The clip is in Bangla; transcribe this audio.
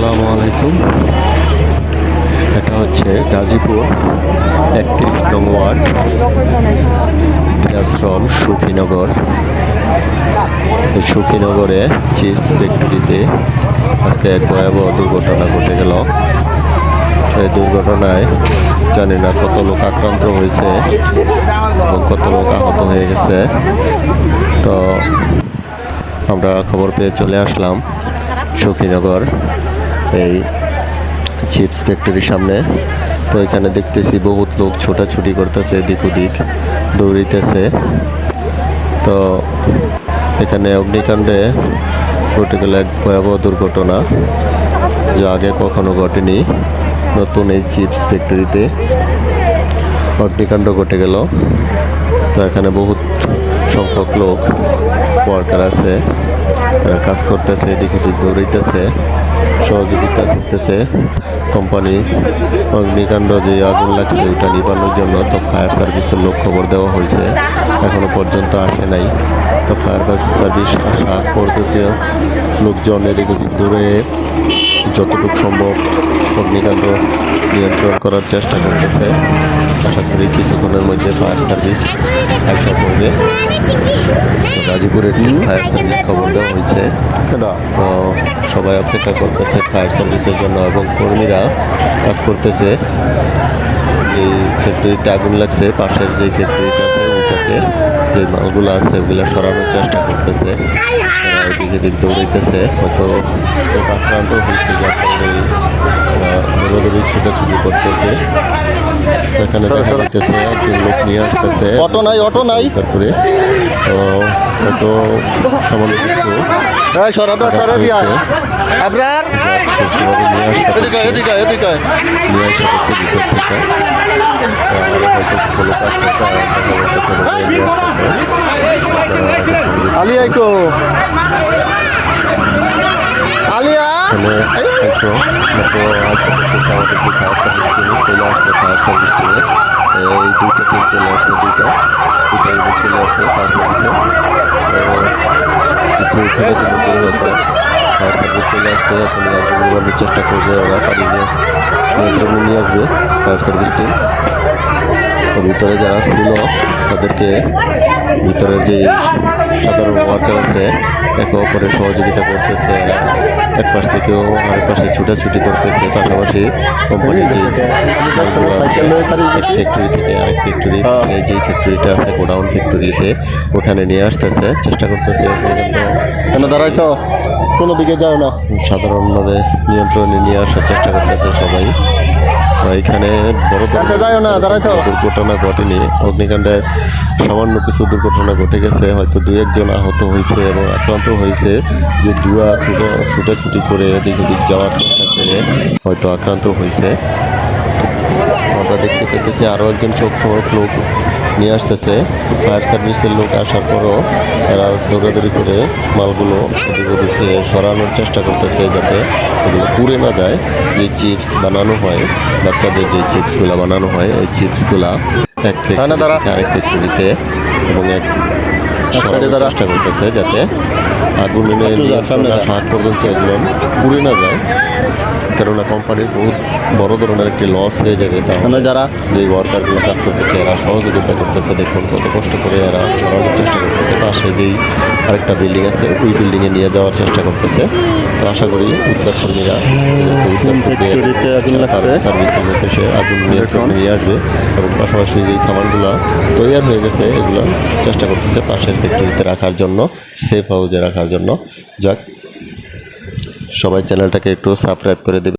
আসসালামু আলাইকুম। এটা হচ্ছে গাজীপুর ৩১ নং ওয়ার্ড, আশ্রম সুখীনগর। এই সুখীনগরে চিপস ফ্যাক্টরিতে আজকে এক ভয়াবহ দুর্ঘটনা ঘটে গেল। এই দুর্ঘটনায় জানি না কত লোক আক্রান্ত হয়েছে এবং কত লোক আহত হয়ে গেছে। তো আমরা খবর পেয়ে চলে আসলাম সুখীনগর এই চিপস ফ্যাক্টরির সামনে। তো এখানে দেখতেছি বহুত লোক ছোটাছুটি করতেছে, এদিক ওদিক দৌড়িতেছে। তো এখানে অগ্নিকাণ্ডে ঘটে গেল এক ভয়াবহ দুর্ঘটনা, যা আগে কখনো ঘটেনি। নতুন এই চিপস ফ্যাক্টরিতে অগ্নিকাণ্ড ঘটে গেল। তো এখানে বহুত সংখ্যক লোক ওয়ার্কার আছে, কাজ করতেছে, এদিক ওদিক দৌড়াইতেছে, সহযোগিতা করতেছে কোম্পানি। অগ্নিকাণ্ড যে আগুন লাগছে ওটা নিবানোর জন্য তো ফায়ার সার্ভিসের লোক খবর দেওয়া হয়েছে, এখনো পর্যন্ত আসে নাই। তো ফায়ার সার্ভিস আসা পর্যন্ত লোকজন এদিক ওদিক দৌড়ে যতটুকু সম্ভব অগ্নিকাণ্ড নিয়ন্ত্রণ করার চেষ্টা করতেছে। আশা করি কিছুক্ষণের মধ্যে ফায়ার সার্ভিস আসা পড়বে। তো গাজীপুরের ফায়ার সার্ভিস খবর দেওয়া হয়েছে, তো সবাই অপেক্ষা করতেছে ফায়ার সার্ভিসের জন্য এবং কর্মীরা কাজ করতেছে। যে ফ্যাক্টরিতে আগুন লাগছে পাশের যে ফ্যাক্টরিটা আছে ওইটাকে যে মালগুলো আছে ওগুলো সরানোর চেষ্টা করতেছে। তারা এদিকে দিক দৌড়াইতেছে, হয়তো আক্রান্ত হয়েছে, যার কারণে দৌড়াদৌড়ি ছোটাছুটি করতেছে। এখানে দেখা যাইতেছে একজন লোক নিয়ে আসতেছে তারপরে তো হয়তো সামান্য কিছু নিয়ে আসতে ভিতর থেকে। এই দুইটা টিম চলে আসছে, দুইটা চলে আসছে ফায়ার সার্ভিসে। ফায়ার সার্ভিস চলে আসছে, এখন নিবানোর চেষ্টা করবে, ওরা পারিয়ে নিয়ন্ত্রণে নিয়ে আসবে ফায়ার সার্ভিস টিম। তো ভিতরে যারা ছিল তাদেরকে, ভিতরের যে সাধারণ ওয়ার্কার আছে একে অপরের সহযোগিতা করতেছে, এক পাশ থেকেও আরেক পাশে ছুটাছুটি করতেছে। পাশাপাশি কোম্পানির যে ফ্যাক্টরি থেকে আরেক ফ্যাক্টরি, যেই ফ্যাক্টরিটা আছে গোডাউন ফ্যাক্টরিতে ওখানে নিয়ে আসতেছে, চেষ্টা করতেছে দাঁড়ায় তো কোনো দিকে যায় না, সাধারণভাবে নিয়ন্ত্রণে নিয়ে আসার চেষ্টা করতেছে সবাই। এখানে বড় দুর্ঘটনা ঘটেনি, অগ্নিকাণ্ডে সামান্য কিছু দুর্ঘটনা ঘটে গেছে, হয়তো দু একজন আহত হয়েছে এবং আক্রান্ত হয়েছে। যে জুয়া ছুটাছুটি করে এদিক ওদিক যাওয়ার চেষ্টা করে হয়তো আক্রান্ত হয়েছে। আমরা দেখতে পেতেছি আরও একজন সক্ষম লোক নিয়ে আসতেছে। ফায়ার সার্ভিসের লোক আসার পরও তারা দৌড়াদৌড়ি করে মালগুলো এদিক ওদিকে সরানোর চেষ্টা করতেছে, যাতে এগুলো পুড়ে না যায়। যে চিপস বানানো হয়, বাচ্চাদের যে চিপসগুলো বানানো হয়, ওই চিপসগুলা এক ফ্যাক্টরি আরেক ফ্যাক্টরিতে এবং এক চেষ্টা করতেছে যাতে আগুনের হাত পর্যন্ত এগুলো পুড়ে না যায়, কেননা কোম্পানির বহুত বড় ধরনের একটি লস হয়ে যাবে। তাহলে যারা যে ওয়ার্কারগুলো কাজ করতেছে এরা সহযোগিতা করতেছে, দেখুন কত কষ্ট করে এরা সরানোর চেষ্টা করতেছে। পাশে যেই আরেকটা বিল্ডিং আছে ওই বিল্ডিংয়ে নিয়ে যাওয়ার চেষ্টা করতেছে। তো আশা করি উদ্ধার কর্মীরা সার্ভিসের মধ্যে সে আগুন নিয়ন্ত্রণে নিয়ে আসবে এবং পাশাপাশি যেই সামানগুলো তৈরি হয়ে গেছে এগুলো চেষ্টা করতেছে পাশের ফ্যাক্টরিতে রাখার জন্য, সেফ হাউসে রাখার জন্য। যাক, সবাই চ্যানেলটাকে একটু সাবস্ক্রাইব করে দেবে।